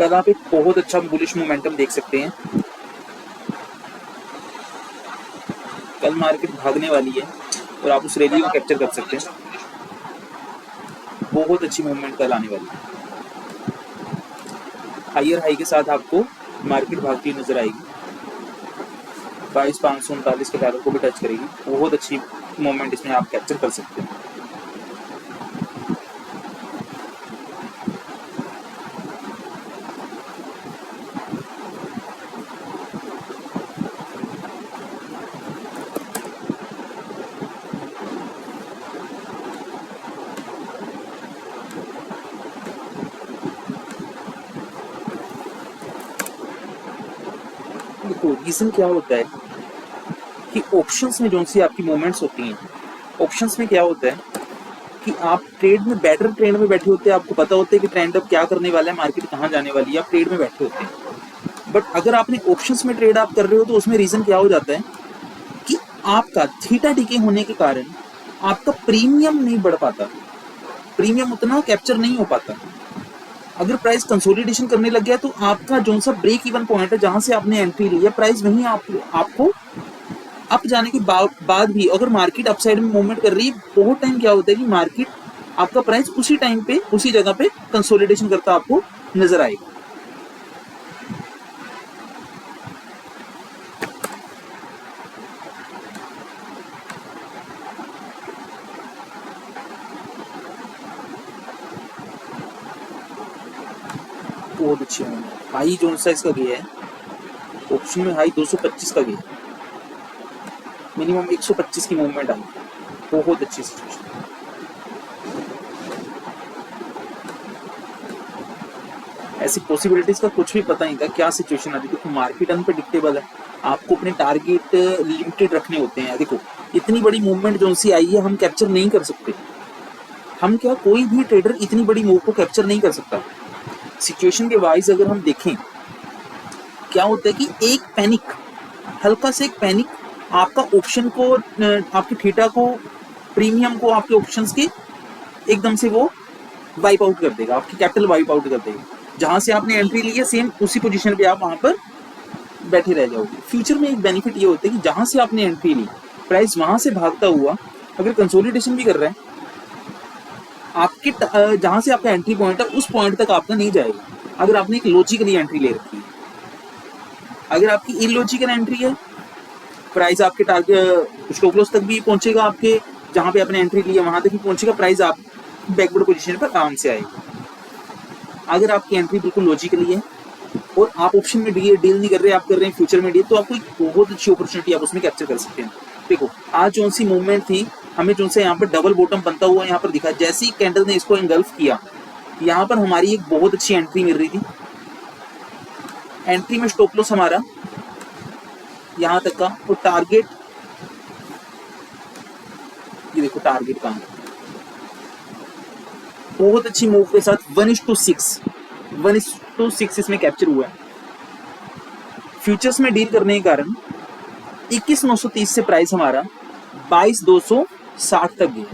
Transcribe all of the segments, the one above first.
कल आप एक बहुत अच्छा बुलिश मोमेंटम देख सकते हैं। कल मार्केट भागने वाली है और आप उस रैली को कैप्चर कर सकते हैं। बहुत अच्छी मूवमेंट कल आने वाली है। हायर हाई के साथ आपको मार्केट भागती नजर आएगी। 22,539 के लेवल को भी टच करेगी। बहुत अच्छी मूवमेंट इसमें आप कैप्चर कर सकते हैं। देखो रीजन क्या होता है कि ऑप्शंस में जो सी आपकी मूवमेंट्स होती हैं, ऑप्शंस में क्या होता है कि आप ट्रेड में बेटर ट्रेंड में बैठे होते हैं। आपको पता होता है कि ट्रेंड अब क्या करने वाला है, मार्केट कहाँ जाने वाली है, आप ट्रेड में बैठे होते हैं। बट अगर आपने ऑप्शंस में ट्रेड आप कर रहे हो तो उसमें रीजन क्या हो जाता है कि आपका थीटा डीके होने के कारण आपका प्रीमियम नहीं बढ़ पाता, प्रीमियम उतना कैप्चर नहीं हो पाता। अगर प्राइस कंसोलिडेशन करने लग गया तो आपका जो सा ब्रेक इवन पॉइंट है जहां से आपने एंट्री ली है, प्राइस वहीं आपको अप जाने के बाद भी अगर मार्केट अपसाइड में मूवमेंट कर रही है, बहुत टाइम क्या होता है कि मार्केट आपका प्राइस उसी टाइम पे उसी जगह पे कंसोलिडेशन करता आपको नजर आएगा। बहुत अच्छी है। हाई जोन सा इसका गया है, ऑप्शन में हाई 225 का गया, मिनिमम 125 की मूवमेंट आई। बहुत अच्छी सिचुएशन। ऐसी पॉसिबिलिटीज का कुछ भी पता नहीं था क्या सिचुएशन आती, क्योंकि मार्केट अनप्रेडिक्टेबल है। आपको अपने टारगेट लिमिटेड रखने होते हैं। देखो इतनी बड़ी मूवमेंट जो सी आई है हम कैप्चर नहीं कर सकते। हम क्या, कोई भी ट्रेडर इतनी बड़ी मूव को कैप्चर नहीं कर सकता। सिचुएशन के वाइज अगर हम देखें क्या होता है कि एक पैनिक, हल्का से एक पैनिक आपका ऑप्शन को, आपके थीटा को, प्रीमियम को, आपके ऑप्शंस के एकदम से वो वाइप आउट कर देगा, आपकी कैपिटल वाइप आउट कर देगा। जहां से आपने एंट्री ली है सेम उसी पोजीशन पे आप वहां पर बैठे रह जाओगे। फ्यूचर में एक बेनिफिट ये होता है कि जहां से आपने एंट्री ली, प्राइस वहां से भागता हुआ अगर कंसोलिडेशन भी कर रहा है, आपके जहां से आपका एंट्री पॉइंट है उस पॉइंट तक आपका नहीं जाएगा, अगर आपने एक लॉजिकली एंट्री ले रखी है। अगर आपकी इलॉजिकल एंट्री है, प्राइस आपके टारगेट स्टॉप लॉस तक भी पहुंचेगा, आपके जहां पे आपने एंट्री ली है वहां तक भी पहुंचेगा, प्राइस आप बैकवर्ड पोजीशन पर आराम से आएगा। अगर आपकी एंट्री बिल्कुल लॉजिकली है और आप ऑप्शन में डील नहीं कर रहे, आप कर रहे हैं फ्यूचर में डील, तो आपको एक बहुत अच्छी अपॉर्चुनिटी आप उसमें कैप्चर कर सकते हैं। देखो आज जो सी मूवमेंट थी, हमें जो से यहाँ पर डबल बॉटम बनता हुआ यहाँ पर दिखा, जैसे ही कैंडल ने इसको एंगल्फ किया, यहाँ पर हमारी एक बहुत अच्छी एंट्री मिल रही थी। एंट्री में स्टॉप लॉस हमारा यहाँ तक का, और टारगेट ये देखो टारगेट कहाँ है। बहुत अच्छी मूव के साथ 1:6 इसमें कैप्चर हुआ है। फ्यूचर्स में डील करने के कारण 21,930 से प्राइस हमारा 22,260 तक गया।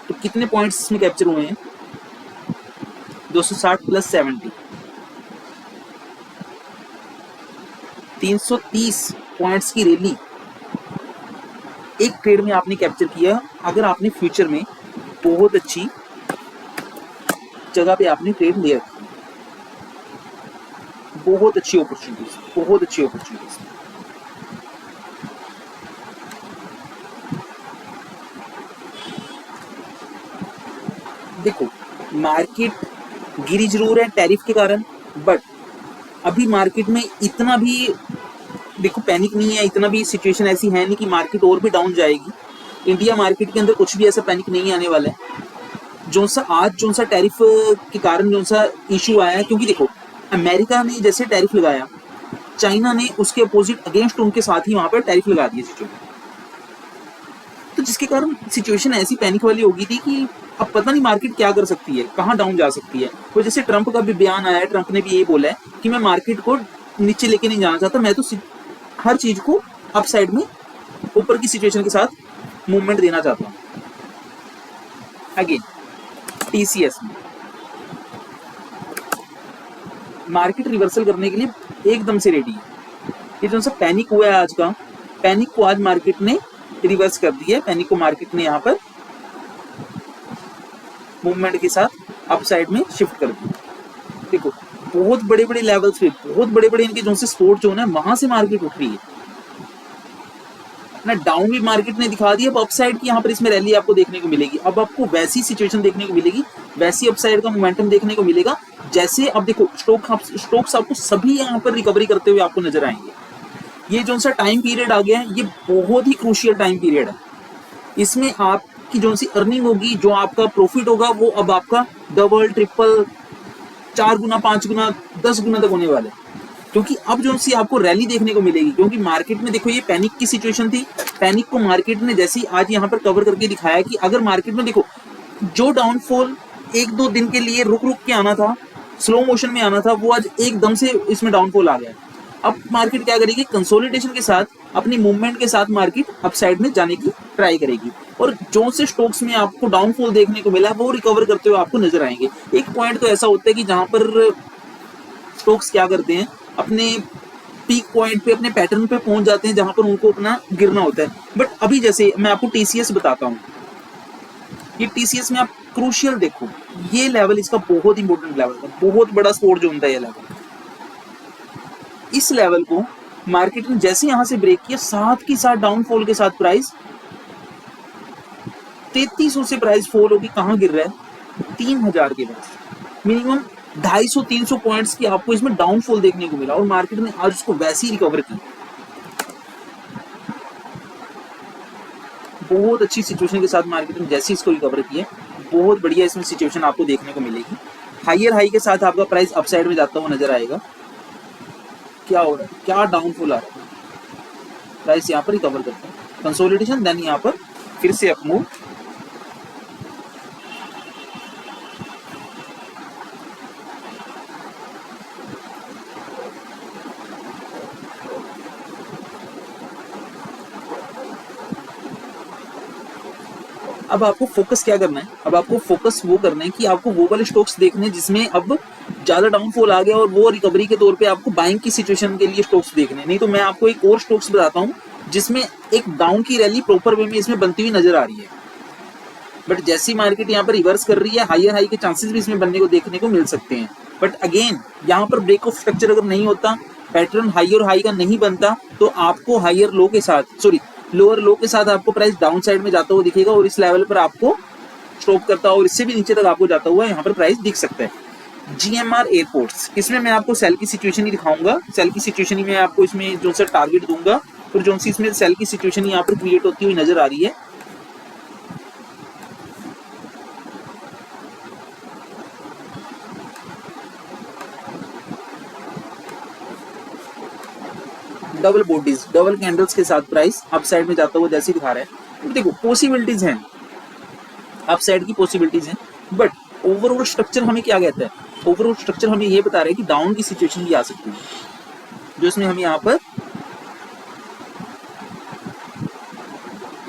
तो कितने पॉइंट्स इसमें कैप्चर हुए हैं? 260 प्लस 70, 330 पॉइंट्स की रैली एक ट्रेड में आपने कैप्चर किया। अगर आपने फ्यूचर में बहुत अच्छी जगह पे आपने ट्रेड ले रखी, बहुत अच्छी अपॉर्चुनिटीज, बहुत अच्छी अपॉर्चुनिटीज। देखो मार्केट गिरी जरूर है टैरिफ के कारण, बट अभी मार्केट में इतना भी देखो पैनिक नहीं है, इतना भी सिचुएशन ऐसी है नहीं कि मार्केट और भी डाउन जाएगी। इंडिया मार्केट के अंदर कुछ भी ऐसा पैनिक नहीं आने वाला है। जो सा आज जो सा टैरिफ के कारण जो सा इशू आया है, क्योंकि देखो अमेरिका ने जैसे टैरिफ लगाया, चाइना ने उसके अपोजिट अगेंस्ट उनके साथ ही वहां पर टैरिफ लगा दिया सिचुएशन, तो जिसके कारण सिचुएशन ऐसी पैनिक वाली होगी थी कि अब पता नहीं मार्केट क्या कर सकती है, कहाँ डाउन जा सकती है। तो जैसे ट्रंप का भी बयान आया है, ट्रंप ने भी ये बोला है कि मैं मार्केट को नीचे लेके नहीं जाना चाहता, मैं तो हर चीज को अप साइड में ऊपर की सिचुएशन के साथ मूवमेंट देना चाहता हूं। अगेन टीसीएस में मार्केट रिवर्सल करने के लिए एकदम से रेडी है। ये जो सा पैनिक हुआ है आज का, पैनिक को आज मार्केट ने रिवर्स कर दिया है। पैनिक को मार्केट ने यहाँ पर मूवमेंट के साथ अप साइड में शिफ्ट कर दिया। देखो बहुत बड़े बड़े लेवल्स पे, बहुत बड़े बड़े इनके जो से सपोर्ट जोन है, वहां से मार्केट उठ रही है ना। डाउन भी मार्केट ने दिखा दिया। अब अपसाइड की यहाँ पर इसमें रैली आपको देखने को मिलेगी। अब आपको वैसी सिचुएशन देखने को मिलेगी, वैसी अपसाइड का मोमेंटम देखने को मिलेगा जैसे अब देखो स्टॉक्स आपको सभी यहाँ पर रिकवरी करते हुए आपको नजर आएंगे। ये जो सा टाइम पीरियड आ गया है, ये बहुत ही क्रूशियल टाइम पीरियड है। इसमें आपकी जो सी अर्निंग होगी, जो आपका प्रॉफिट होगा, वो अब आपका डबल ट्रिपल 4 गुना 5 गुना 10 गुना तक होने वाला है। क्योंकि अब जो सी आपको रैली देखने को मिलेगी, क्योंकि मार्केट में देखो ये पैनिक की सिचुएशन थी। पैनिक को मार्केट ने जैसे ही आज यहाँ पर कवर करके दिखाया कि अगर मार्केट में देखो जो डाउनफॉल 1-2 दिन के लिए रुक रुक के आना था, स्लो मोशन में आना था, वो आज एकदम से इसमें डाउनफॉल आ गया। अब मार्केट क्या करेगी, कंसोलिडेशन के साथ, अपनी मूवमेंट के साथ मार्केट अपसाइड में जाने की ट्राई करेगी। और जो से स्टॉक्स में आपको डाउनफॉल देखने को मिला, वो रिकवर करते हुए आपको नजर आएंगे। एक पॉइंट तो ऐसा होता है कि जहां पर स्टॉक्स क्या करते हैं, अपने पीक पॉइंट पे, अपने पैटर्न पे पहुंच जाते हैं, जहां पर उनको अपना गिरना होता है। बट अभी जैसे मैं आपको टीसीएस बताता हूँ, ये टीसीएस में आप क्रूशियल देखो, ये लेवल इसका बहुत इंपॉर्टेंट लेवल है, बहुत बड़ा सपोर्ट जोन था ये लेवल। इस लेवल को मार्केट ने जैसे यहां से ब्रेक किया, साथ के साथ डाउनफॉल के साथ प्राइस 3300 से प्राइस फॉल होगी, कहां गिर रहा है 3000 के पास। मिनिमम 250-300 पॉइंट्स की आपको इसमें डाउनफॉल देखने को मिला, और मार्केट ने आज उसको वैसे ही रिकवर की। बहुत अच्छी सिचुएशन के साथ मार्केट ने जैसे इसको रिकवर किया, बहुत बढ़िया इसमें सिचुएशन आपको देखने को मिलेगी। हायर हाई के साथ आपका प्राइस अपसाइड में जाता हुआ नजर आएगा। क्या हो रहा है, क्या डाउनफॉल आ रहा है, प्राइस यहाँ पर रिकवर करता है, कंसोलिडेशन, देन यहाँ पर फिर से अप मूव। अब आपको फोकस क्या करना है, अब आपको फोकस वो करना है कि आपको वो वाले स्टॉक्स देखने हैं जिसमें अब ज्यादा डाउनफॉल आ गया, और वो रिकवरी के तौर पे आपको बाइंग की सिचुएशन के लिए स्टॉक्स देखने। नहीं तो मैं आपको एक और स्टॉक्स बताता हूँ जिसमें एक डाउन की रैली प्रॉपर वे में इसमें बनती हुई नजर आ रही है। बट जैसी मार्केट यहाँ पर रिवर्स कर रही है, हायर हाई के चांसेस भी इसमें बनने को देखने को मिल सकते हैं। बट अगेन यहाँ पर ब्रेक ऑफ स्ट्रक्चर अगर नहीं होता, पैटर्न हायर हाई का नहीं बनता, तो आपको हायर लो के साथ, सॉरी लोअर लो के साथ आपको प्राइस डाउन साइड में जाता हुआ दिखेगा, और इस लेवल पर आपको स्टॉप करता हुआ और इससे भी नीचे तक आपको जाता हुआ यहाँ पर प्राइस दिख सकता है। जीएमआर एयरपोर्ट्स, इसमें मैं आपको सेल की सिचुएशन ही दिखाऊंगा। सेल की सिचुएशन ही मैं आपको इसमें जो सा टारगेट दूंगा, और जो सी इसमें सेल की सिचुएशन यहाँ पर क्रिएट होती हुई नजर आ रही है। डबल बॉडीज, डबल कैंडल्स के साथ प्राइस अप साइड में जाता हुआ जैसे दिखा रहा है। देखो पॉसिबिलिटीज हैं, अप साइड की पॉसिबिलिटीज हैं, बट ओवरऑल स्ट्रक्चर हमें क्या कहता है, ओवरऑल स्ट्रक्चर हमें ये बता रहा है कि डाउन की सिचुएशन भी आ सकती है, जो इसमें हम यहाँ पर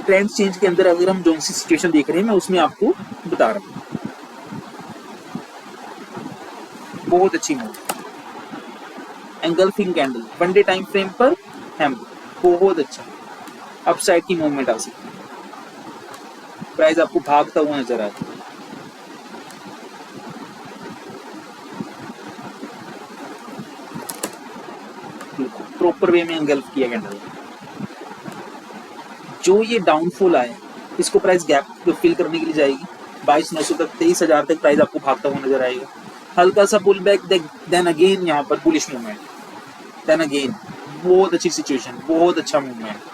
ट्रेंड चेंज के अंदर अगर हम जो सी सिचुएशन देख रहे हैं, मैं उसमें आपको बता रहा हूँ। बहुत अच्छी move, engulfing candle, one day time frame पर हैम, बहुत अच्छा अपसाइड की मूवमेंट आ सकती है, प्राइस आपको भागता हुआ नजर आता है। प्रॉपर वे में एंगल्फ किया कैंडल। जो ये डाउनफॉल आया, इसको प्राइस गैप फिल करने के लिए जाएगी 22,900 तक, 23,000 तक प्राइस आपको भागता हुआ नजर आएगा। हल्का सा पुल बैक, देन अगेन यहाँ पर बुलिश मूवमेंट, देन अगेन बहुत अच्छी सिचुएशन, बहुत अच्छा मूवमेंट।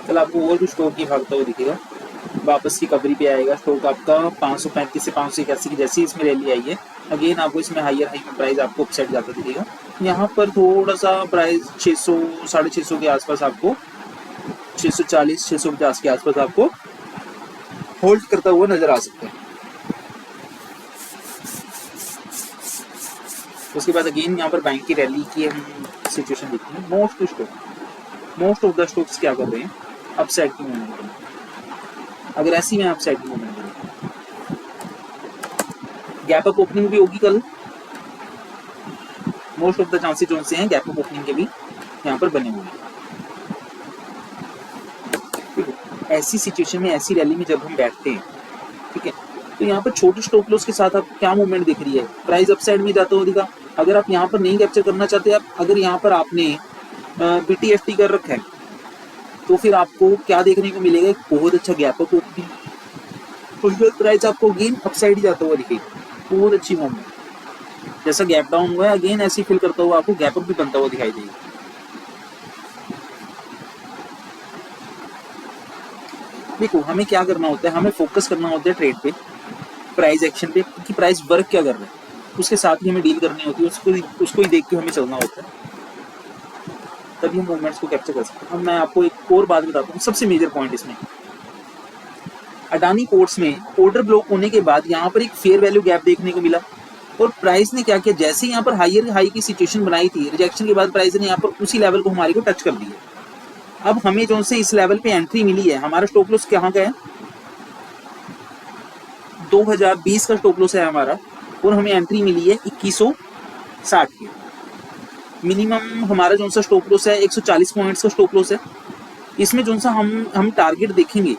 कल आपको और भी स्टॉक ही भागता हुआ दिखेगा, वापस रिकवरी पे आएगा स्टॉक आपका 535 से 581 की जैसी इसमें रैली आई है। अगेन आपको इसमें हायर हाई में प्राइस आपको अपसाइड जाता दिखेगा। यहाँ पर थोड़ा सा प्राइस 600 650 के आसपास आपको 640 650 के आसपास आपको होल्ड करता हुआ नजर आ सकता है। उसके बाद अगेन यहाँ पर बैंक की रैली की हम सिचुएशन देखते हैं। मोस्ट ऑफ द स्टॉक्स क्या कर रहे हैं, अपसाइड की मूवमेंट करें। अगर ऐसी में अपसाइड की मूवमेंट करें, गैप अप ओपनिंग भी होगी कल। मोस्ट ऑफ द चांसेस जो से हैं गैप अप ओपनिंग के भी यहाँ पर बने हुए हैं। ऐसी सिचुएशन में, ऐसी रैली में जब हम बैठते हैं, ठीक है, तो यहाँ पर छोटे स्टॉप लॉस के साथ आप क्या मूवमेंट दिख रही है, प्राइस अपसाइड में जाता हुआ दिखा। अगर आप यहाँ पर नहीं कैप्चर करना चाहते, आप अगर यहाँ पर आपने BTFT कर रखा है, तो फिर आपको क्या देखने को मिलेगा, एक बहुत अच्छा गैप अप ओपनिंग, प्राइस आपको अगेन अपसाइड जाता हुआ दिखेगा, बहुत अच्छी मूवमेंट। जैसा गैप डाउन हुआ है अगेन ऐसे फिल करता हुआ आपको गैप अप भी बनता हुआ दिखाई देगा। देखो हमें क्या करना होता है, हमें फोकस करना होता है ट्रेड पे, प्राइस एक्शन पे, कि प्राइस वर्क क्या कर रहा है, उसके साथ ही हमें डील करनी होती है, उसको ही देख के हमें चलना होता है, तभी हम मूवमेंट्स को कैप्चर कर सकते हैं। अब मैं आपको एक और बात बताता हूँ, सबसे मेजर पॉइंट इसमें, अडानी पोर्ट्स में ऑर्डर ब्लॉक होने के बाद यहाँ पर एक फेयर वैल्यू गैप देखने को मिला, और प्राइस ने क्या किया, जैसे यहाँ पर हायर हाई की सिचुएशन बनाई थी, रिजेक्शन के बाद प्राइस ने यहाँ पर उसी लेवल को हमारे को टच कर दिया। अब हमें जो से इस लेवल पे एंट्री मिली है, हमारा स्टॉप लॉस कहाँ का है, 2020 का स्टॉप लॉस है हमारा, और हमें एंट्री मिली है 2160 की। मिनिमम हमारा जो सा स्टॉप लॉस है 140 पॉइंट्स का स्टॉप लॉस है। इसमें जो सा हम टारगेट देखेंगे,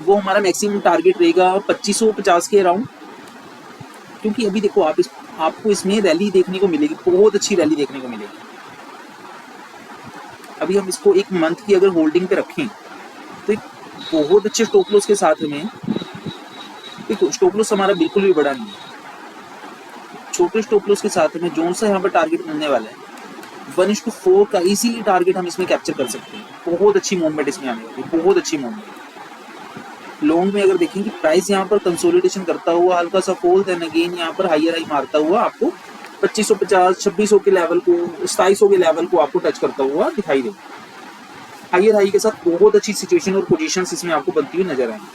वो हमारा मैक्सिमम टारगेट रहेगा 2550 के अराउंड, क्योंकि अभी देखो आपको इसमें रैली देखने को मिलेगी, बहुत अच्छी रैली देखने को मिलेगी। अभी हम इसको एक मंथ की अगर होल्डिंग पे रखें, तो एक बहुत अच्छे स्टॉप लॉस के साथ में, देखो स्टॉप लॉस हमारा बिल्कुल भी बड़ा नहीं है, छोटे स्टॉप लॉस के साथ में जो सा यहाँ पर टारगेट मिलने वाला है 1:4 का इजीली टारगेट हम इसमें कैप्चर कर सकते हैं। बहुत अच्छी मूवमेंट इसमें आने वाली है, बहुत अच्छी मूवमेंट। लॉन्ग में अगर देखेंगे प्राइस यहाँ पर कंसोलिडेशन करता हुआ हल्का सा फॉल, देन अगेन यहाँ पर हायर हाई मारता हुआ आपको 2550 2600 के लेवल को, 2700 के लेवल को आपको टच करता हुआ दिखाई देगा। हायर हाई के साथ बहुत अच्छी सिचुएशन और पोजीशंस इसमें आपको बनती हुई नजर आएंगी,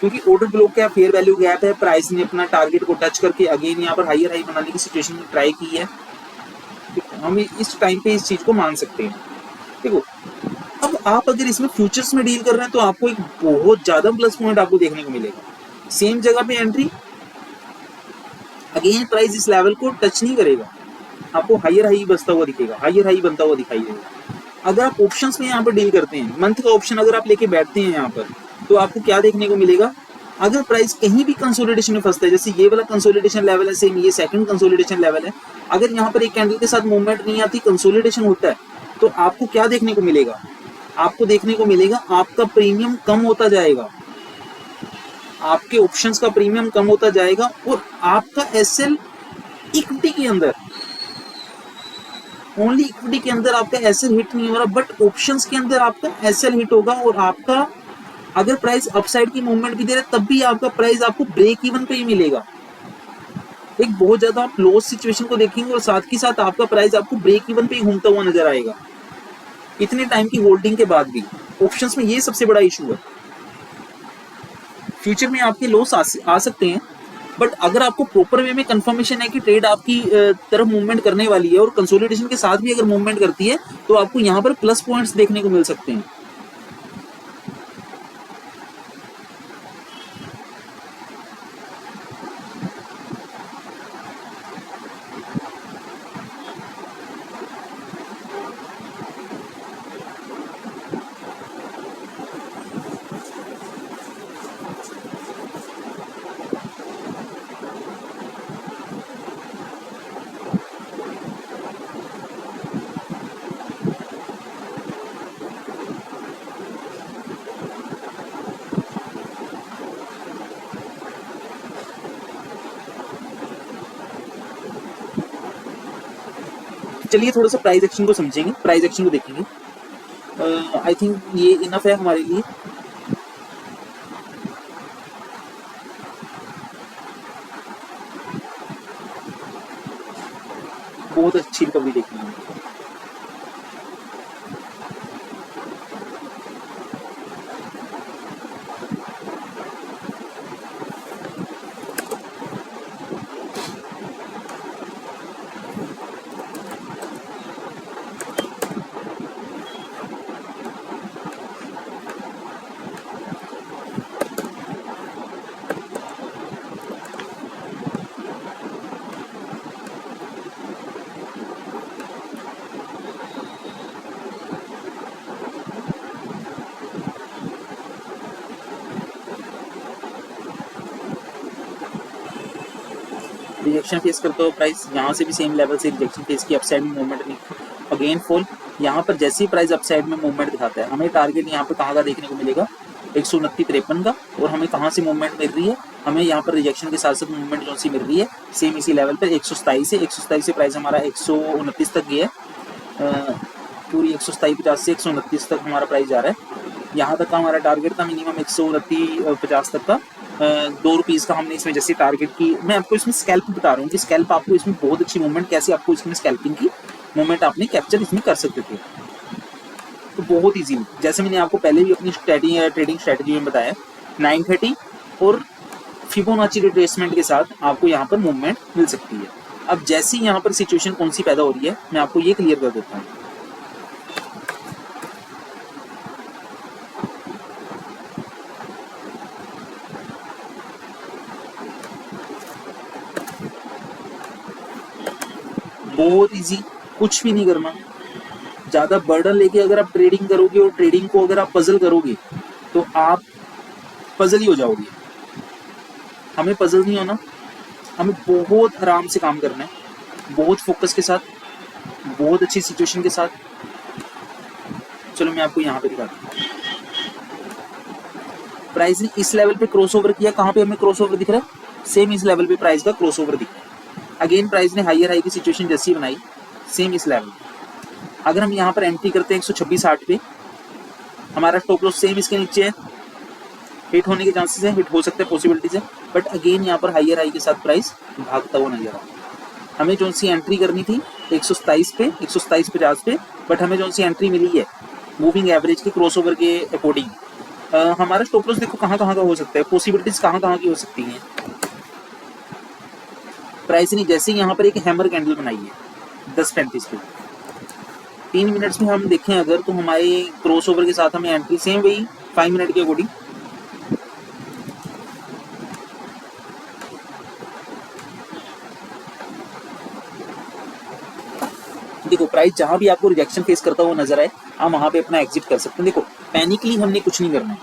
क्योंकि ऑर्डर ब्लॉक का फेयर वैल्यू गैप है, प्राइस ने अपना टारगेट को टच करके अगेन यहाँ पर हायर हाई बनाने की सिचुएशन में ट्राई की है। हम इस टाइम पे इस चीज को मान सकते हैं। देखो अब आप अगर इसमें फ्यूचर्स में डील कर रहे हैं, तो आपको एक बहुत ज्यादा प्लस पॉइंट आपको देखने को मिलेगा। सेम जगह पे एंट्री, अगेन प्राइस इस लेवल को टच नहीं करेगा, आपको हायर हाई बसता हुआ दिखेगा, हायर हाई बनता हुआ दिखाई देगा। अगर आप ऑप्शंस में यहाँ पर डील करते हैं, मंथ का ऑप्शन अगर आप लेके बैठते हैं यहाँ पर, तो आपको क्या देखने को मिलेगा, अगर प्राइस कहीं भी कंसोलिडेशन में फंसता है, जैसे ये वाला कंसोलिडेशन लेवल है, सेम ये सेकंड कंसोलिडेशन लेवल है, अगर यहाँ पर एक कैंडल के साथ मूवमेंट नहीं आती, कंसोलिडेशन होता है, तो आपको क्या देखने को मिलेगा, आपको देखने को मिलेगा आपका प्रीमियम कम होता जाएगा, आपके ऑप्शंस का प्रीमियम कम होता जाएगा, और आपका एसएल इक्विटी के अंदर, ओनली इक्विटी के अंदर आपका एसएल हिट नहीं हो रहा, बट ऑप्शंस के अंदर आपका एसएल हिट होगा, और आपका अगर प्राइस अपसाइड की मूवमेंट भी दे रहा है, तब भी आपका प्राइस आपको ब्रेक इवन पे ही मिलेगा। एक बहुत ज्यादा आप लॉस सिचुएशन को देखेंगे, और साथ ही साथ आपका प्राइस आपको ब्रेक इवन पे ही घूमता हुआ नजर आएगा, इतने टाइम की होल्डिंग के बाद भी। ऑप्शंस में ये सबसे बड़ा इशू है। फ्यूचर में आपके लॉस आ सकते हैं, बट अगर आपको प्रॉपर वे में कंफर्मेशन है कि ट्रेड आपकी तरफ मूवमेंट करने वाली है, और कंसोलिडेशन के साथ भी अगर मूवमेंट करती है, तो आपको यहाँ पर प्लस पॉइंट्स देखने को मिल सकते हैं। चलिए थोड़ा सा प्राइस एक्शन को समझेंगे, प्राइस एक्शन को देखेंगे। आई थिंक ये इनफ है हमारे लिए। बहुत अच्छी रिकवरी देखी है। रिजेक्शन फेस करते हो प्राइस, यहाँ से भी सेम लेवल से रिजेक्शन फेस की, अपसाइड में मूवमेंट नहीं, अगेन फॉल। यहाँ पर जैसे ही प्राइस अपसाइड में मूवमेंट दिखाता है, हमें टारगेट यहाँ पर कहाँ का देखने को मिलेगा, 129.53 का। और हमें कहाँ से मूवमेंट मिल रही है, हमें यहाँ पर रिजेक्शन के साथ साथ मूवमेंट जो सी मिल रही है सेम इसी लेवल पर 127 से प्राइस हमारा 129 तक गया है। पूरी 127.50 से 129 तक हमारा प्राइस जा रहा है। यहाँ तक का हमारा टारगेट था मिनिमम 129.50 तक का। 2 रुपीज़ का हमने इसमें जैसे टारगेट की। मैं आपको इसमें स्कैल्प बता रहा हूँ कि स्कैल्प आपको इसमें बहुत अच्छी मूवमेंट, कैसे आपको इसमें स्कैल्पिंग की मूवमेंट आपने कैप्चर इसमें कर सकते थे। तो बहुत ईजी, जैसे मैंने आपको पहले भी अपनी ट्रेडिंग स्ट्रेटेजी में बताया, 930 और फिबोनाची रिट्रेसमेंट के साथ आपको यहाँ पर मूवमेंट मिल सकती है। अब जैसी यहाँ पर सिचुएशन कौन सी पैदा हो रही है, मैं आपको ये क्लियर कर देता हूँ। बहुत इजी, कुछ भी नहीं करना। ज़्यादा बर्डन लेके अगर आप ट्रेडिंग करोगे और ट्रेडिंग को अगर आप पजल करोगे तो आप पजल ही हो जाओगे। हमें पजल नहीं होना, हमें बहुत आराम से काम करना है, बहुत फोकस के साथ, बहुत अच्छी सिचुएशन के साथ। चलो मैं आपको यहाँ पे दिखाता हूँ। प्राइस ने इस लेवल पे क्रॉसओवर किया, कहाँ पे हमें क्रॉसओवर दिख रहा है, सेम इस लेवल पे प्राइस का क्रॉसओवर दिख रहा है। अगेन प्राइस ने हायर हाई की सिचुएशन जैसी बनाई, सेम इस लेवल। अगर हम यहाँ पर एंट्री करते हैं 126.60 पे, हमारा स्टॉप लॉस सेम इसके नीचे है, हिट होने के चांसेस है, हिट हो सकते हैं, पॉसिबिलिटीज है। बट अगेन यहाँ पर हायर हाई के साथ प्राइस भागता हुआ नजर आ रहा है। हमें जो सी एंट्री करनी थी 127 पे, 127.50 पे, बट हमें जो सी एंट्री मिली है मूविंग एवरेज के क्रॉसओवर के अकॉर्डिंग। हमारा स्टॉप लॉस देखो कहाँ कहाँ का हो सकता है, पॉसिबिलिटीज कहाँ कहाँ की हो सकती हैं। प्राइस ने जैसे यहाँ पर एक हैमर कैंडल बनाई है 10:35 पे, 3 मिनट्स में हम देखें अगर, तो हमारे क्रॉसओवर के साथ हमें एंट्री सेम वही 5 मिनट के अकॉर्डिंग। देखो प्राइस जहां भी आपको रिजेक्शन फेस करता हुआ नजर आए, आप वहां पे अपना एग्जिट कर सकते हैं। देखो पैनिकली हमने कुछ नहीं करना है,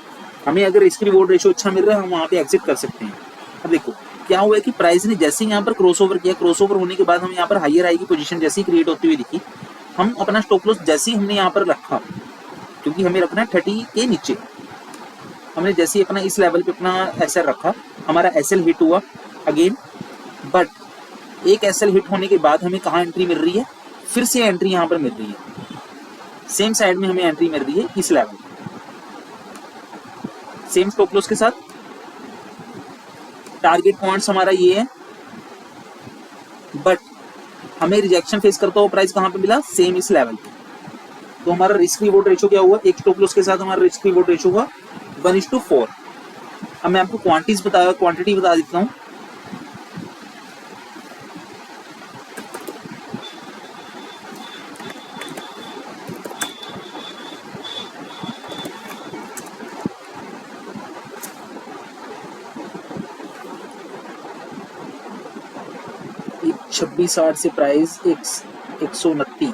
हमें अगर रिस्क रिवॉर्ड रेशियो अच्छा मिल रहा है हम वहां पे एग्जिट कर सकते हैं। अब देखो क्या हुआ है कि प्राइस ने जैसे ही यहाँ पर क्रॉसओवर किया, क्रॉसओवर होने के बाद हम यहाँ पर हायर हाई की पोजीशन जैसी क्रिएट होती हुई दिखी, हम अपना स्टॉप लॉस जैसे ही हमने यहाँ पर रखा, क्योंकि हमें रखना है 30 के नीचे, हमने जैसे ही अपना इस लेवल पे अपना एसएल रखा, हमारा एसएल हिट हुआ अगेन। बट एक एसएल हिट होने के बाद हमें कहाँ एंट्री मिल रही है, फिर से एंट्री यहाँ पर मिल रही है, सेम साइड में हमें एंट्री मिल रही है इस लेवल, सेम स्टॉप लॉस के साथ। टारगेट पॉइंट्स हमारा ये है, बट हमें रिजेक्शन फेस करता हुआ प्राइस कहाँ पे मिला, सेम इस लेवल पे। तो हमारा रिस्क रिवॉर्ड रेशियो क्या हुआ, एक स्टॉप लॉस के साथ हमारा रिस्क रिवॉर्ड रेशियो हुआ 1:4। अब मैं आपको क्वांटिटी बता देता हूँ। एक 26.60 से प्राइस 129।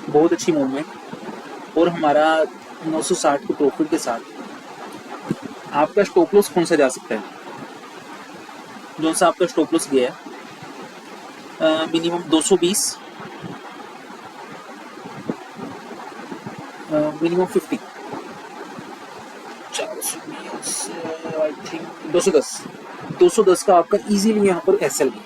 बहुत अच्छी मूवमेंट, और हमारा 960 के प्रॉफिट के साथ आपका स्टॉप लॉस कौन सा जा सकता है, जो सा आपका स्टॉप लॉस गया है मिनिमम 220, मिनिमम 50। 420 आई थिंक 210 का आपका इजीली यहाँ पर एसएल है।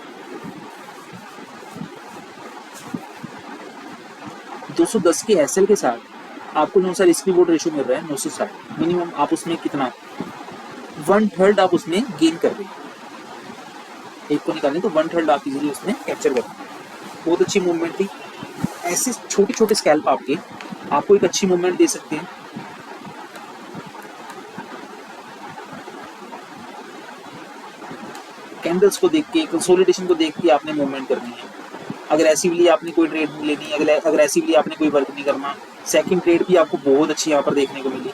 210 के एसएल के साथ आपको जो सा रिस्क रिवॉर्ड रेशियो मिल रहा है 960, मिनिमम आप उसमें कितना 1/3 आप उसमें गेन कर रहे हैं। एक को निकालें तो 1/3 आप इजीली उसमें कैप्चर कर रहे हैं। बहुत अच्छी मूवमेंट थी। ऐसे छोटे छोटे स्कैल्प आपके आपको एक अच्छी मूवमेंट दे सकते हैं। कैंडल्स को देख के, कंसोलिडेशन को देख के आपने मूवमेंट करनी है। अग्रेसिवली आपने कोई ट्रेड नहीं लेनी, अग्रेसिवली आपने कोई वर्क नहीं करना। सेकंड ट्रेड भी आपको बहुत अच्छी यहाँ पर देखने को मिली।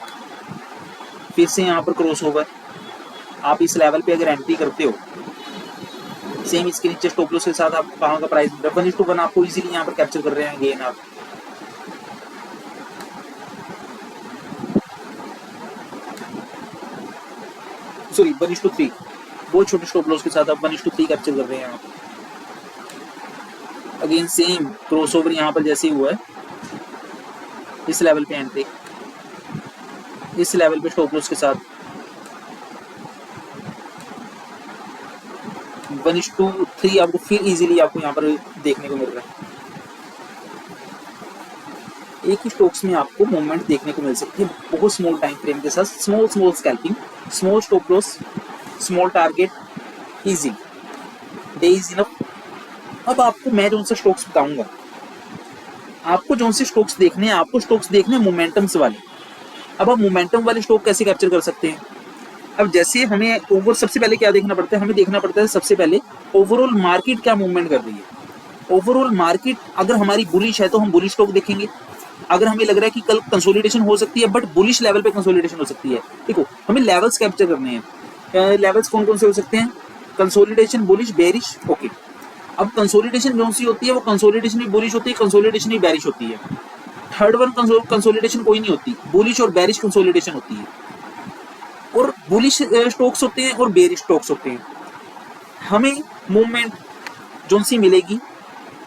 फिर से यहाँ पर क्रॉस ओवर, आप इस लेवल पे अगर एंट्री करते हो, सेम इसके नीचे स्टॉप लॉस के साथ आप कहाँ का प्राइस 1:1 आपको इजीली यहाँ पर कैप्चर कर रहे हैं गेन आप। सॉरी 1:3, बहुत छोटे स्टॉप लॉस के साथ आप 1:3 कैप्चर कर रहे हैं आप। अगेन सेम क्रॉस ओवर यहाँ पर जैसे ही हुआ है, इस लेवल पे एंट्री, इस लेवल पे स्टॉप लॉस के साथ 1:3 आपको फिर इजीली आपको यहाँ पर देखने को मिल रहा है। एक ही स्टॉक्स में आपको मूवमेंट देखने को मिल सकती है बहुत स्मॉल टाइम फ्रेम के साथ। Small scalping, small stop loss, small target, easy day is enough. अब आपको मैं जो से स्टॉक्स बताऊंगा, आपको जो से स्टॉक्स देखने हैं, आपको स्टॉक्स देखने हैं मोमेंटम्स वाले। अब आप मोमेंटम वाले स्टॉक कैसे कैप्चर कर सकते हैं? अब जैसे हमें ओवर सबसे पहले क्या देखना पड़ता है, हमें देखना पड़ता है सबसे पहले ओवरऑल मार्केट क्या मूवमेंट कर रही है। ओवरऑल मार्केट अगर हमारी बुलिश है तो हम बुलिश स्टॉक देखेंगे। अगर हमें लग रहा है कि कल कंसोलिडेशन हो सकती है बट बुलिश लेवल पे कंसोलिडेशन हो सकती है, देखो हमें लेवल्स कैप्चर करने हैं। लेवल्स कौन कौन से हो सकते हैं? Consolidation, bullish, bearish, okay. अब कंसोलिडेशन जो सी होती है वो कंसोलिडेशन भी बुलिश होती है, कंसोलिडेशन भी बेरिश होती है। थर्ड वन कंसोलिडेशन कोई नहीं होती, बुलिश और बेरिश कंसोलिडेशन होती है। और बुलिश स्टॉक्स होते हैं और बेरिश स्टॉक्स होते हैं। हमें मूवमेंट जो सी मिलेगी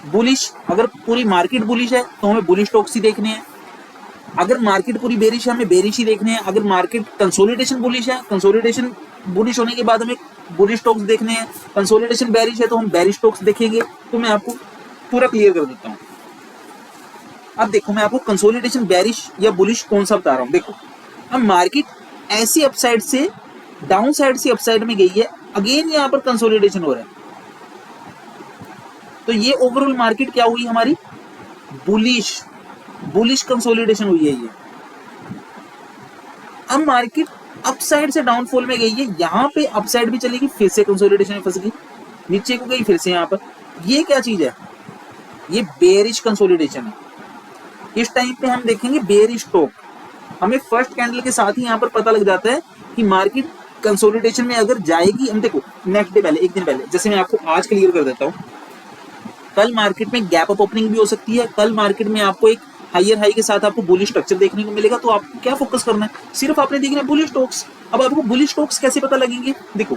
बुलिश, अगर पूरी मार्केट बुलिश है तो हमें बुलिश स्टॉक्स ही देखने हैं। अगर मार्केट पूरी बेरिश है हमें बेरिश ही देखने हैं। अगर मार्केट कंसोलिडेशन बुलिश है, कंसोलिडेशन बुलिश होने के बाद हमें बुलिश स्टॉक्स देखने हैं। कंसोलिडेशन बेरिश है तो हम बेरिश स्टॉक्स देखेंगे। तो मैं आपको पूरा क्लियर कर देता हूँ। अब देखो मैं आपको कंसोलिडेशन बेरिश या बुलिश कौन सा बता रहा हूँ। देखो अब मार्केट ऐसी अपसाइड से डाउन साइड से अपसाइड में गई है, अगेन यहाँ पर कंसोलिडेशन हो रहा है, तो ये ओवरऑल मार्केट क्या हुई हमारी? बुलिश कंसोलिडेशन हुई है ये। अब मार्केट अपसाइड से डाउनफॉल में गई है, यहाँ पे अपसाइड भी चलेगी, फिर से कंसोलिडेशन में फंस गई, नीचे को गई, फिर से यहाँ पर। ये क्या चीज है? ये बेरिश कंसोलिडेशन है। इस टाइम पे हम देखेंगे बेरिश स्टॉक। हमें फर्स्ट कैंडल के साथ ही यहाँ पर पता लग जाता है कि मार्केट कंसोलिडेशन में अगर जाएगी। हम देखो नेक्स्ट डे पहले, एक दिन पहले, जैसे मैं आपको आज क्लियर कर देता हूँ, कल मार्केट में गैप अप ओपनिंग भी हो सकती है। कल मार्केट में आपको एक हायर हाई के साथ आपको बुलिश स्ट्रक्चर देखने को मिलेगा। तो आपको क्या फोकस करना है? सिर्फ आपने देखना है बुलिश स्टॉक्स। अब आपको बुलिश स्टॉक्स कैसे पता लगेंगे? देखो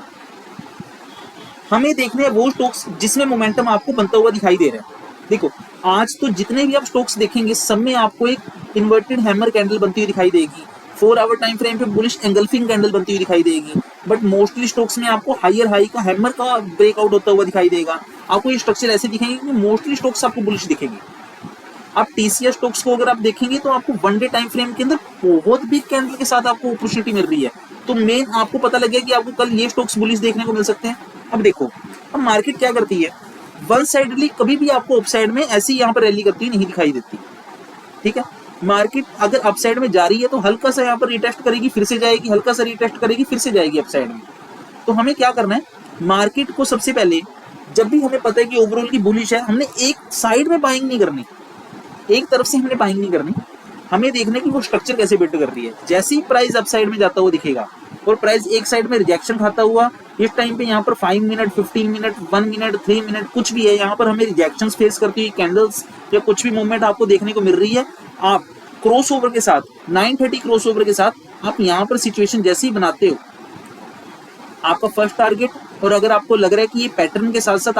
हमें देखने हैं वो स्टॉक्स जिसमें मोमेंटम आपको बनता हुआ दिखाई दे रहा है। देखो आज तो जितने भी आप स्टॉक्स देखेंगे सब में आपको एक इन्वर्टेड हैमर कैंडल बनती हुई दिखाई देगी। 4 आवर टाइम फ्रेम पे बुलिश एंगल्फिंग कैंडल बनती हुई दिखाई देगी। बट मोस्टली स्टॉक्स में आपको हायर हाई का हैमर का ब्रेकआउट होता हुआ दिखाई देगा। आपको ये स्ट्रक्चर ऐसे दिखेंगे कि मोस्टली स्टॉक्स आपको बुलिश दिखेंगे। आप टीसीएस स्टॉक्स को अगर आप देखेंगे तो आपको 1 डे टाइम फ्रेम के अंदर बहुत बिग कैंडल के साथ आपको अपॉर्चुनिटी मिल रही है। तो मेन आपको पता लगेगा कि आपको कल ये स्टॉक्स बुलिश देखने को मिल सकते हैं। अब देखो अब मार्केट क्या करती है, वन साइडली कभी भी आपको अपसाइड में ऐसी यहाँ पर रैली करती नहीं दिखाई देती। ठीक है, मार्केट अगर अपसाइड में जा रही है तो हल्का सा यहाँ पर रिटेस्ट करेगी, फिर से जाएगी, हल्का सा रिटेस्ट करेगी, फिर से जाएगी अपसाइड में। तो हमें क्या करना है, मार्केट को सबसे पहले जब भी हमें पता है कि ओवरऑल की बुलिश है, हमने एक साइड में बाइंग नहीं करनी, एक तरफ से हमने बाइंग नहीं करनी। हमें देखना है कि वो स्ट्रक्चर कैसे बिल्ड कर रही है। जैसे ही प्राइस अपसाइड में जाता हुआ दिखेगा और प्राइस एक साइड में रिजेक्शन खाता हुआ, इस टाइम पे यहाँ पर 5 मिनट, 15 मिनट, 1 मिनट, 3 मिनट कुछ भी है, यहाँ पर हमें रिजेक्शंस फेस करती हुई कैंडल्स या कुछ भी मूवमेंट आपको देखने को मिल रही है। आप क्रॉस ओवर के साथ 930 क्रॉस ओवर के साथ आप यहाँ पर सिचुएशन जैसे ही बनाते हो, आपका फर्स्ट टारगेट, और अगर आपको लग रहा है कि ये पैटर्न के साथ साथ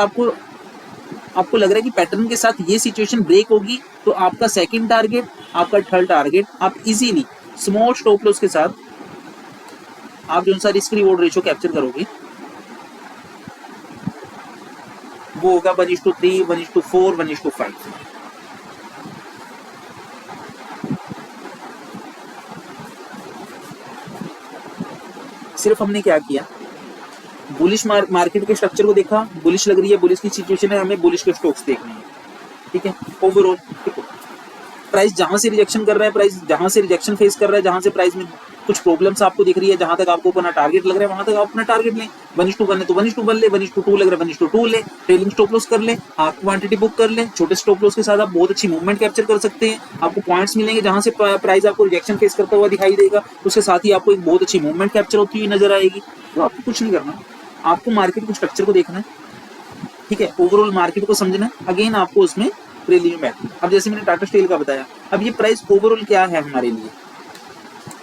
आपको लग रहा है कि पैटर्न के साथ ये सिचुएशन ब्रेक होगी, तो आपका सेकंड टारगेट, आपका थर्ड टारगेट आप इजीली स्मॉल स्टॉप लॉस के साथ आप जो सा रिस्क रिवॉर्ड रेशियो कैप्चर करोगे वो होगा 1:3, 1:4, 1:5। सिर्फ हमने क्या किया, बुलिश मार्केट के स्ट्रक्चर को देखा, बुलिश लग रही है, बुलिश की सिचुएशन है, हमें बुलिश के स्टॉक्स देखने हैं, ठीक है। ओवरऑल प्राइस जहां से रिजेक्शन कर रहा है, प्राइस जहां से रिजेक्शन फेस कर रहा है, जहां से प्राइस में कुछ प्रॉब्लम्स आपको दिख रही है, जहां तक आपको अपना टारगेट लग रहा है वहां तक आप अपना टारगेट लें। 1:1 है तो 1:1 ले, 1:2 लग रहा है 1:2 ले, ट्रेलिंग स्टॉप लॉस कर ले, हाफ क्वांटिटी बुक कर ले। छोटे स्टॉप लॉस के साथ आप बहुत अच्छी मूवमेंट कैप्चर कर सकते हैं। आपको पॉइंट्स मिलेंगे जहां से प्राइस आपको रिजेक्शन फेस करता हुआ दिखाई देगा, उसके साथ ही आपको एक बहुत अच्छी मूवमेंट कैप्चर होती हुई नजर आएगी। तो आपको कुछ नहीं करना, आपको मार्केट के स्ट्रक्चर को देखना है, ठीक है, ओवरऑल मार्केट को समझना है, अगेन आपको उसमें प्रीलियम बैठ। अब जैसे मैंने टाटा स्टील का बताया, अब ये प्राइस ओवरऑल क्या है हमारे लिए,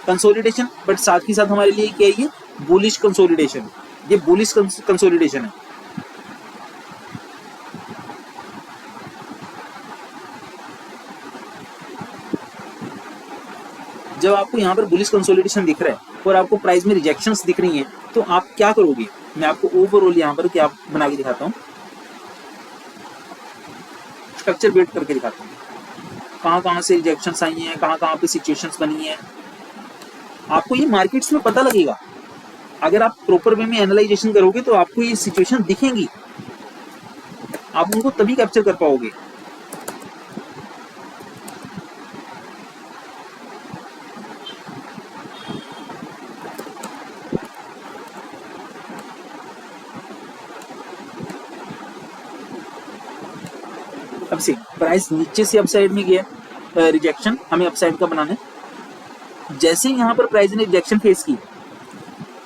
कंसोलिडेशन, बट साथ ही साथ हमारे लिए क्या है, ये बुलिश कंसोलिडेशन, ये बुलिश कंसोलिडेशन है। जब आपको यहाँ पर बुलिश कंसोलिडेशन दिख रहा है और आपको प्राइस में रिजेक्शंस दिख रही हैं, तो आप क्या करोगे, मैं आपको ओवरऑल यहाँ पर क्या बना के दिखाता हूँ, स्ट्रक्चर बिल्ड करके दिखाता हूँ, कहाँ कहाँ से रिजेक्शंस आई हैं, कहाँ कहाँ पे सिचुएशंस बनी है। आपको ये मार्केट्स में पता लगेगा, अगर आप प्रॉपर वे में एनालाइजेशन करोगे तो आपको ये सिचुएशन दिखेंगी, आप उनको तभी कैप्चर कर पाओगे। अब से प्राइस नीचे से अपसाइड में गया, रिजेक्शन हमें अपसाइड का बनाना है। जैसे ही यहाँ पर प्राइस ने रिजेक्शन फेस की,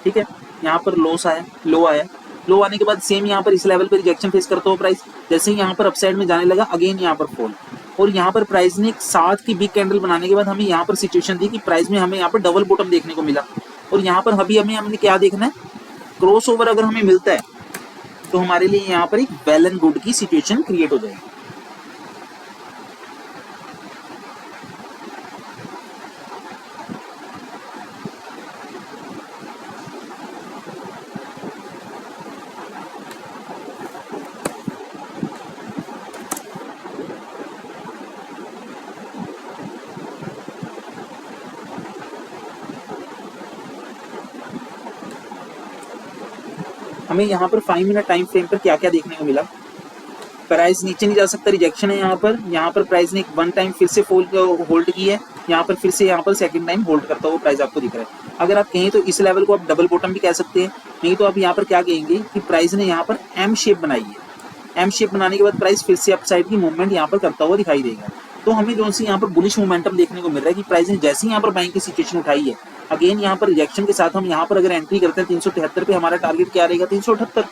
ठीक है, यहाँ पर लॉस आया, लो आया, लो आने के बाद सेम यहाँ पर इस लेवल पर रिजेक्शन फेस करता हो प्राइस, जैसे ही यहाँ पर अपसाइड में जाने लगा, अगेन यहाँ पर फॉल, और यहाँ पर प्राइस ने एक 7 की बिग कैंडल बनाने के बाद हमें यहाँ पर सिचुएशन दी कि प्राइस में हमें यहाँ पर डबल बॉटम देखने को मिला। और यहाँ पर अभी हमें क्या देखना है, क्रॉस ओवर अगर हमें मिलता है तो हमारे लिए यहाँ पर एक वेल एंड गुड की सिचुएशन क्रिएट हो जाएगी। हमें यहाँ पर 5 मिनट टाइम फ्रेम पर क्या क्या देखने को मिला, प्राइस नीचे नहीं जा सकता, रिजेक्शन है यहाँ पर प्राइस ने एक 1 टाइम फिर से होल्ड की है, यहाँ पर फिर से यहाँ पर सेकंड टाइम होल्ड करता हुआ प्राइस आपको दिख रहा है। अगर आप कहें तो इस लेवल को आप डबल बॉटम भी कह सकते हैं, नहीं तो आप यहाँ पर क्या कहेंगे कि प्राइस ने यहाँ पर एम शेप बनाई है, एम शेप बनाने के बाद प्राइस फिर से अपसाइड की मूवमेंट यहाँ पर करता हुआ दिखाई देगा। तो हमें जो सी यहाँ पर बुलिश मोमेंटम देखने को मिल रहा है कि प्राइस ने जैसे ही यहाँ पर बाइंग की सिचुएशन उठाई है, अगेन यहाँ पर रिजेक्शन के साथ हम यहाँ पर अगर एंट्री करते हैं 373 पे, हमारा टारगेट क्या रहेगा, 378,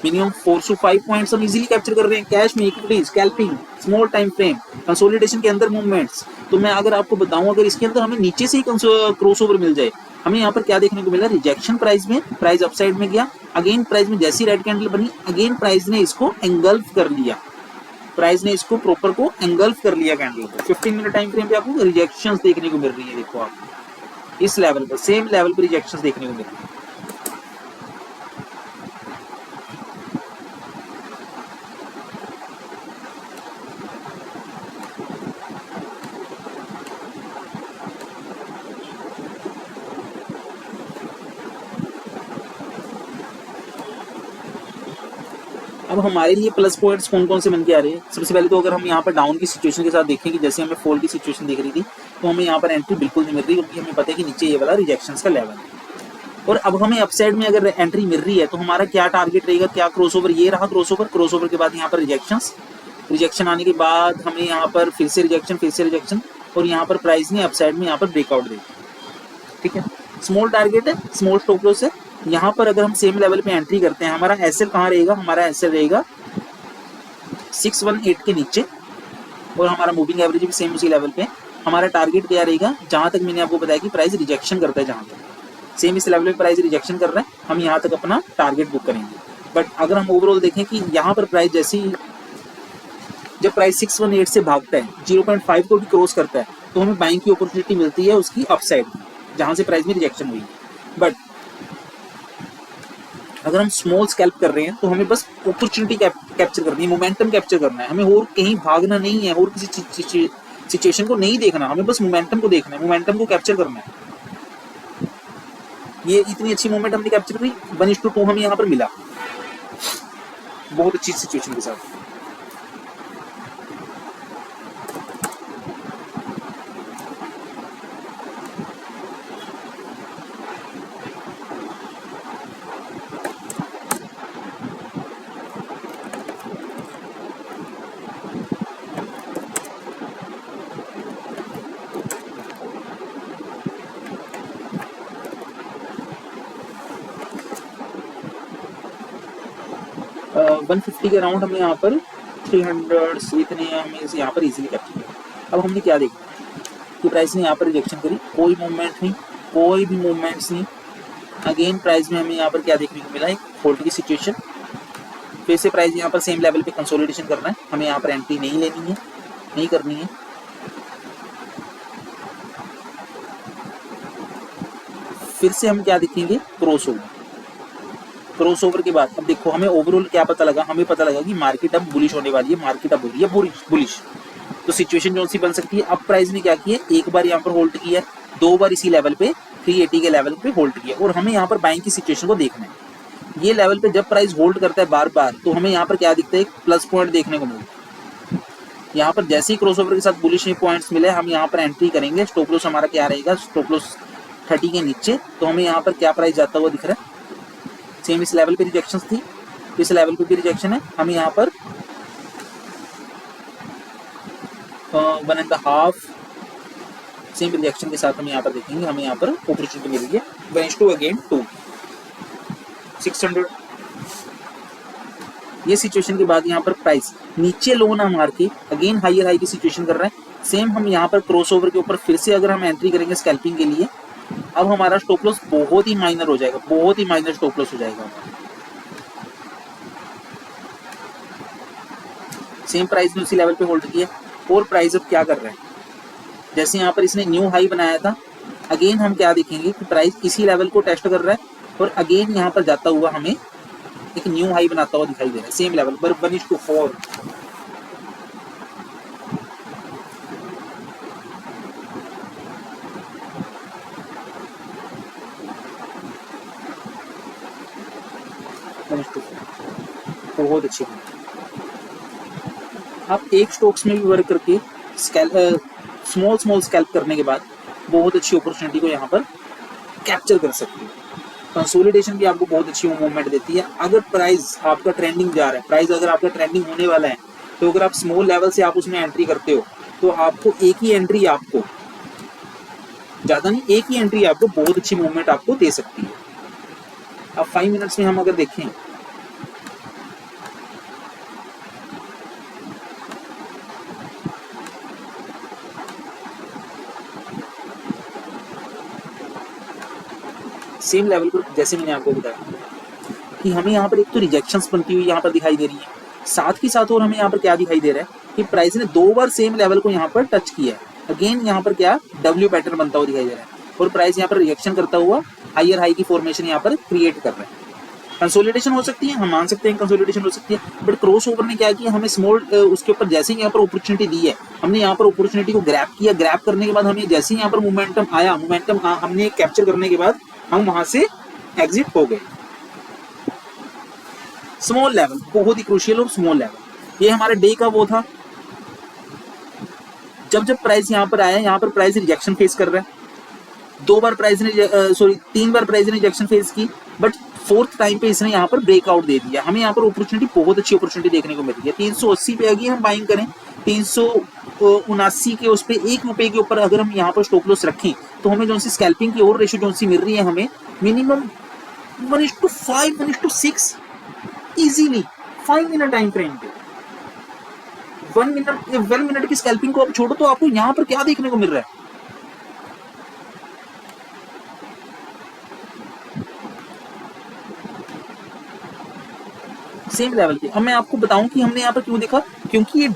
मिनिमम 4 to 5 पॉइंट्स हम इजीली कैप्चर कर रहे हैं। कैश में equity, scalping, small time frame, consolidation के अंदर मूवमेंट्स। तो मैं अगर आपको बताऊं, अगर इसके अंदर हमें नीचे से ही क्रॉस ओवर मिल जाए, हमें यहाँ पर क्या देखने को मिला, रिजेक्शन प्राइस में, प्राइस अपसाइड में गया, अगेन प्राइस में जैसी रेड कैंडल बनी, अगेन प्राइस ने इसको एंगल्फ कर लिया, प्राइस ने इसको प्रॉपर को एंगल्फ कर लिया कैंडल को। 15 मिनट टाइम फ्रेम पे आपको रिजेक्शंस देखने को मिल रही है, देखो आप इस लेवल पर, सेम लेवल पर रिजेक्शंस देखने को मिल रही है। अब हमारे लिए प्लस पॉइंट्स कौन कौन से बन के आ रहे हैं, सबसे पहले तो अगर हम यहाँ पर डाउन की सिचुएशन के साथ देखें कि जैसे हमें फॉल की सिचुएशन दिख रही थी, तो हमें यहाँ पर एंट्री बिल्कुल नहीं मिल रही, क्योंकि हमें पता है कि नीचे ये वाला रिजेक्शंस का लेवल है। और अब हमें अपसाइड में अगर एंट्री मिल रही है तो हमारा क्या टारगेट रहेगा, क्या क्रॉसओवर, ये रहा क्रॉसओवर, क्रॉसओवर के बाद यहाँ पर रिजेक्शंस, रिजेक्शन आने के बाद हमें यहाँ पर फिर से रिजेक्शन, फिर से रिजेक्शन, और यहाँ पर प्राइस ने अपसाइड में यहाँ पर ब्रेकआउट दे, ठीक है। स्मॉल टारगेट है, स्मॉल स्टॉप लॉस है। यहाँ पर अगर हम सेम लेवल पे एंट्री करते हैं, हमारा एसएल कहाँ रहेगा, हमारा एसएल रहेगा 618 के नीचे, और हमारा मूविंग एवरेज भी सेम उसी लेवल पे। हमारा टारगेट क्या रहेगा, जहां तक मैंने आपको बताया कि प्राइस रिजेक्शन करता है, जहां तक सेम इस लेवल पे प्राइस रिजेक्शन कर रहा है, हम यहाँ तक अपना टारगेट बुक करेंगे। बट अगर हम ओवरऑल देखें कि यहाँ पर प्राइस जैसी, जब प्राइस 618 से भागता है, 0.5 को भी क्रॉस करता है, तो हमें बाइंग की अपॉर्चुनिटी मिलती है उसकी अपसाइड, जहां से प्राइस में रिजेक्शन हुई। बट अगर हम स्मॉल स्कैल्प कर रहे हैं तो हमें बस अपॉर्चुनिटी कैप्चर करनी है, मोमेंटम कैप्चर करना है, हमें और कहीं भागना नहीं है, और किसी सिचुएशन को नहीं देखना, हमें बस मोमेंटम को देखना है, मोमेंटम को कैप्चर करना है। ये इतनी अच्छी मोमेंट हमने कैप्चर करी, 1:2 हमें यहाँ पर मिला बहुत अच्छी सिचुएशन के साथ। 150 के अराउंड हमने यहाँ पर 300 इतने हमें यहाँ पर इजीली कैप्चर किया। अब हमने क्या देखा कि प्राइस ने यहाँ पर रिजेक्शन करी, कोई मूवमेंट नहीं, कोई भी मूवमेंट्स नहीं। अगेन प्राइस में हमें यहाँ पर क्या देखने को मिला, एक होल्ड की सिचुएशन। फिर से प्राइस यहाँ पर सेम लेवल पे कंसोलिडेशन करना है, हमें यहाँ पर एंट्री नहीं लेनी है, नहीं करनी है। फिर से हम क्या देखेंगे, क्रॉसओवर। क्रॉसओवर के बाद अब देखो हमें ओवरऑल क्या पता लगा, हमें पता लगा कि मार्केट अब बुलिश होने वाली है, मार्केट अब बुलिश है, बुलिश। तो सिचुएशन जो सी बन सकती है। अब प्राइस ने क्या किया, एक बार यहाँ पर होल्ड किया, 2 बार इसी लेवल पे 380 के लेवल पे होल्ड किया, और हमें यहाँ पर बाइंग की सिचुएशन को देखना है। ये लेवल पे जब प्राइस होल्ड करता है बार बार, तो हमें यहाँ पर क्या दिखता है, एक प्लस पॉइंट देखने को मिलता है। यहाँ पर जैसे ही क्रॉसओवर के साथ बुलिश पॉइंट्स मिले, हम यहाँ पर एंट्री करेंगे। स्टॉप लॉस हमारा क्या रहेगा, स्टॉप लॉस 30 के नीचे। तो हमें यहाँ पर क्या प्राइस जाता हुआ दिख रहा है, सेम इस लेवल पे रिजेक्शन थी, इस लेवल पे भी रिजेक्शन है। हम यहाँ पर 1.5 सेम रिजेक्शन के साथ हम यहाँ पर देखेंगे, हमें यहाँ पर अपॉर्चुनिटी मिल रही है 1:2 अगेन 2 600। ये सिचुएशन के बाद यहाँ पर प्राइस नीचे लो ना मार के अगेन हायर हाई की सिचुएशन कर रहा है। सेम हम यहाँ पर क्रॉसओवर के ऊपर फिर से अगर हम एंट्री करेंगे स्कैल्पिंग के लिए, अब हमारा स्टॉप लॉस बहुत ही माइनर हो जाएगा, बहुत ही माइनर स्टॉप लॉस हो जाएगा। सेम प्राइस ने उसी लेवल पे होल्ड किया, और प्राइस अब क्या कर रहा है, जैसे यहाँ पर इसने न्यू हाई बनाया था, अगेन हम क्या देखेंगे कि प्राइस इसी लेवल को टेस्ट कर रहा है, और अगेन यहाँ पर जाता हुआ हमें एक न्यू हाई बनाता हुआ दिखाई दे रहा है सेम लेवल पर 1:4। बहुत अच्छी बात। आप एक स्टॉक्स में भी वर्क करके स्मॉल स्कैल्प करने के बाद बहुत अच्छी अपॉर्चुनिटी को यहाँ पर कैप्चर कर सकते हो। कंसोलिडेशन भी आपको बहुत अच्छी मूवमेंट देती है। अगर प्राइस आपका ट्रेंडिंग जा रहा है, प्राइस अगर आपका ट्रेंडिंग होने वाला है, तो अगर आप स्मॉल लेवल से आप उसमें एंट्री करते हो, तो आपको एक ही एंट्री, आपको ज्यादा नहीं, एक ही एंट्री आपको बहुत अच्छी मूवमेंट आपको दे सकती है। अब 5 मिनट्स में हम अगर देखें, सेम लेवल पर जैसे मैंने आपको बताया कि हमें यहाँ पर एक तो रिजेक्शंस बनती हुई यहाँ पर दिखाई दे रही है, साथ ही साथ और हमें यहाँ पर क्या दिखाई दे रहा है कि प्राइस ने 2 बार सेम लेवल को यहाँ पर टच किया है। अगेन यहाँ पर क्या डब्ल्यू पैटर्न बनता हुआ दिखाई दे रहा है, और प्राइस यहाँ पर रिजेक्शन करता हुआ हायर हाई की फॉर्मेशन यहाँ पर क्रिएट कर रहा है। कंसोलिडेशन हो सकती है, हम मान सकते हैं कंसोलिडेशन हो सकती है, बट क्रॉस ओवर ने क्या किया, हमें स्मॉल उसके ऊपर जैसे ही यहाँ पर अपॉर्चुनिटी दी है, हमने यहाँ पर अपॉर्चुनिटी को ग्रैब किया। ग्रैब करने के बाद हमें जैसे ही यहाँ पर मोमेंटम आया, मोमेंटम हमने कैप्चर करने के बाद हम वहां से एग्जिट हो गए। स्मॉल लेवल बहुत ही क्रूशियल और स्मॉल लेवल, ये हमारे डे का वो था। जब प्राइस यहाँ पर आया, यहाँ पर प्राइस रिजेक्शन फेस कर रहा है, 2 बार प्राइस ने 3 बार प्राइस ने रिजेक्शन फेस की, बट 4th टाइम पे इसने यहाँ पर ब्रेकआउट दे दिया। हमें यहाँ पर अपॉर्चुनिटी, बहुत अच्छी अपॉर्चुनिटी देखने को मिल रही है। 380 पे अगर हम बाइंग करें, 379 के उस पे ₹1 के ऊपर अगर हम यहाँ पर स्टॉप लॉस रखें, तो हमें जो सी स्कैल्पिंग की और रेशियो जो सी मिल रही है, हमें minimum 1:5 1:6 easily 5 minute time frame पे। 1 मिनट की स्कैल्पिंग को आप छोड़ो, तो आपको यहाँ पर क्या देखने को मिल रहा है, सेम लेवल की। अब मैं आपको बताऊं कि हमने यहाँ पर क्यों देखा, क्योंकि ये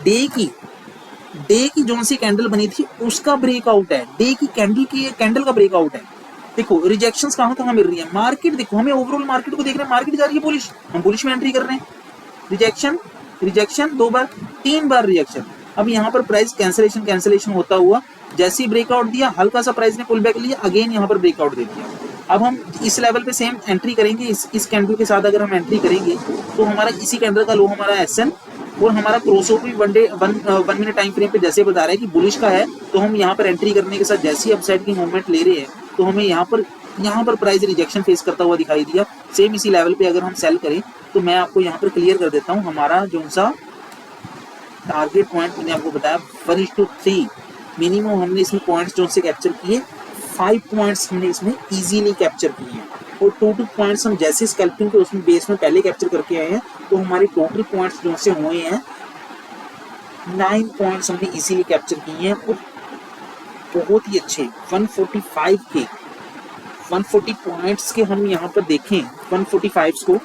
डे की जो सी कैंडल बनी थी उसका ब्रेकआउट है, डे की कैंडल का ब्रेकआउट है। देखो रिजेक्शंस कहाँ कहाँ मिल रही है, मार्केट देखो, हमें ओवरऑल मार्केट को देख रहे हैं, मार्केट जा रही है बुलिश, हम बुलिश में एंट्री कर रहे हैं, रिजेक्शन रिजेक्शन 2 बार 3 बार रिजेक्शन। अब यहाँ पर प्राइस कैंसिलेशन होता हुआ जैसे ही ब्रेकआउट दिया, हल्का सा प्राइस ने पुल बैक लिया, अगेन यहाँ पर ब्रेकआउट दे दिया। अब हम इस लेवल पे सेम एंट्री करेंगे, इस कैंडल के साथ अगर हम एंट्री करेंगे तो हमारा इसी कैंडल का लो हमारा एसएन और हमारा क्रॉसओवर भी वन मिनट टाइम फ्रेम पे जैसे बता रहा है कि बुलिश का है, तो हम यहाँ पर एंट्री करने के साथ जैसे ही अपसाइड की मूवमेंट ले रहे हैं तो हमें यहाँ पर प्राइस रिजेक्शन फेस करता हुआ दिखाई दिया। सेम इसी लेवल पे अगर हम सेल करें तो मैं आपको यहाँ पर क्लियर कर देता हूँ, हमारा जो सा टारगेट पॉइंट मैंने आपको बताया 1:3 मिनिमम हमने इसमें पॉइंट्स जो से कैप्चर किए, 5 पॉइंट्स हमने इसमें इजीली कैप्चर किए हैं और 2 पॉइंट्स हम जैसे स्कैल्पिंग के उसमें बेस में पहले कैप्चर करके आए हैं, तो हमारे टोटल पॉइंट्स जो से हुए हैं 9 पॉइंट्स हमने इजीली कैप्चर किए हैं और बहुत ही अच्छे 140 पॉइंट्स के हम यहाँ पर देखें 145 को,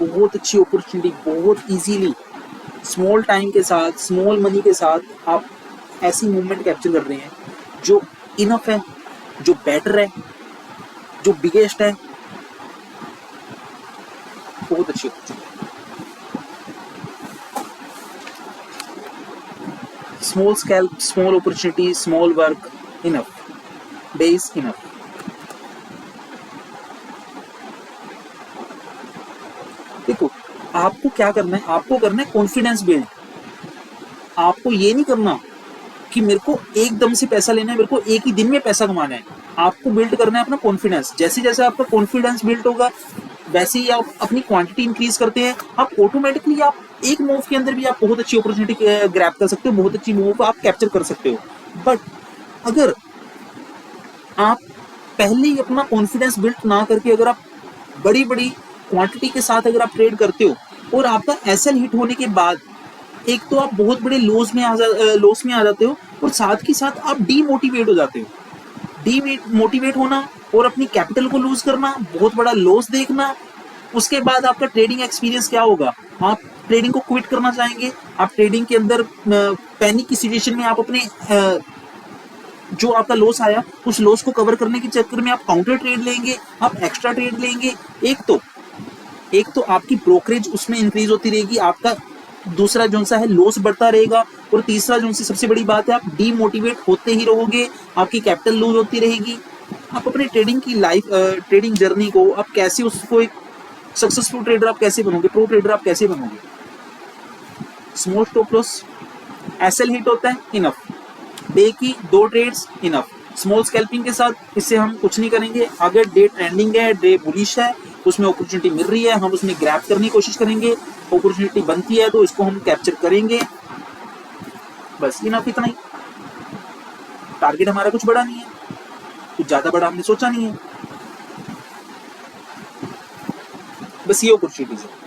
बहुत अच्छी अपॉर्चुनिटी, बहुत इजीली स्मॉल टाइम के साथ, स्मॉल मनी के साथ आप ऐसी मूवमेंट कैप्चर कर रहे हैं जो इनफ है, जो बेटर है, जो बिगेस्ट है, बहुत अच्छी opportunity. Small scale, small opportunity, small work, enough base, enough. देखो आपको क्या करना है, आपको करना है कॉन्फिडेंस बिल्ड। आपको ये नहीं करना कि मेरे को एकदम से पैसा लेना है, मेरे को एक ही दिन में पैसा कमाना है। आपको बिल्ड करना है अपना कॉन्फिडेंस। जैसे जैसे आपका कॉन्फिडेंस बिल्ड होगा वैसे ही आप अपनी क्वांटिटी इंक्रीज करते हैं, आप ऑटोमेटिकली आप एक मूव के अंदर भी आप बहुत अच्छी अपॉर्चुनिटी ग्रैब कर सकते हो, बहुत अच्छी मूव आप कैप्चर कर सकते हो। बट अगर आप पहले ही अपना कॉन्फिडेंस बिल्ड ना करके अगर आप बड़ी बड़ी क्वांटिटी के साथ अगर आप ट्रेड करते हो और आपका एसएल हिट होने के बाद एक तो आप बहुत बड़े लॉस में आ जाते हो और साथ ही साथ आप डीमोटिवेट हो जाते हो। डीमोटिवेट होना और अपनी कैपिटल को लूज करना, बहुत बड़ा लॉस देखना, उसके बाद आपका ट्रेडिंग एक्सपीरियंस क्या होगा, आप ट्रेडिंग को क्विट करना चाहेंगे। आप ट्रेडिंग के अंदर पैनिक की सिचुएशन में आप अपने जो आपका लॉस आया उस लॉस को कवर करने के चक्कर में आप काउंटर ट्रेड लेंगे, आप एक्स्ट्रा ट्रेड लेंगे। एक तो आपकी ब्रोकरेज उसमें इंक्रीज होती रहेगी, आपका दूसरा जो सा है लॉस बढ़ता रहेगा और तीसरा जो सी सबसे बड़ी बात है आप डीमोटिवेट होते ही रहोगे, आपकी कैपिटल लूज होती रहेगी। आप अपने ट्रेडिंग की लाइफ ट्रेडिंग जर्नी को आप कैसे उसको एक सक्सेसफुल ट्रेडर आप कैसे बनोगे, प्रो ट्रेडर आप कैसे बनोगे। Small stop loss, SL hit होता है, इनफ। डे की 2 ट्रेड्स, इनफ। स्मॉल स्कैल्पिंग के साथ इससे हम कुछ नहीं करेंगे। अगर डे ट्रेंडिंग है, डे बुलिश है, उसमें अपॉर्चुनिटी मिल रही है, हम उसमें ग्रैब करने की कोशिश करेंगे। अपॉर्चुनिटी बनती है तो इसको हम कैप्चर करेंगे, बस इनफ, इतना ही। टारगेट हमारा कुछ बड़ा नहीं है, कुछ ज्यादा बड़ा हमने सोचा नहीं है, बस ये अपॉर्चुनिटीज है।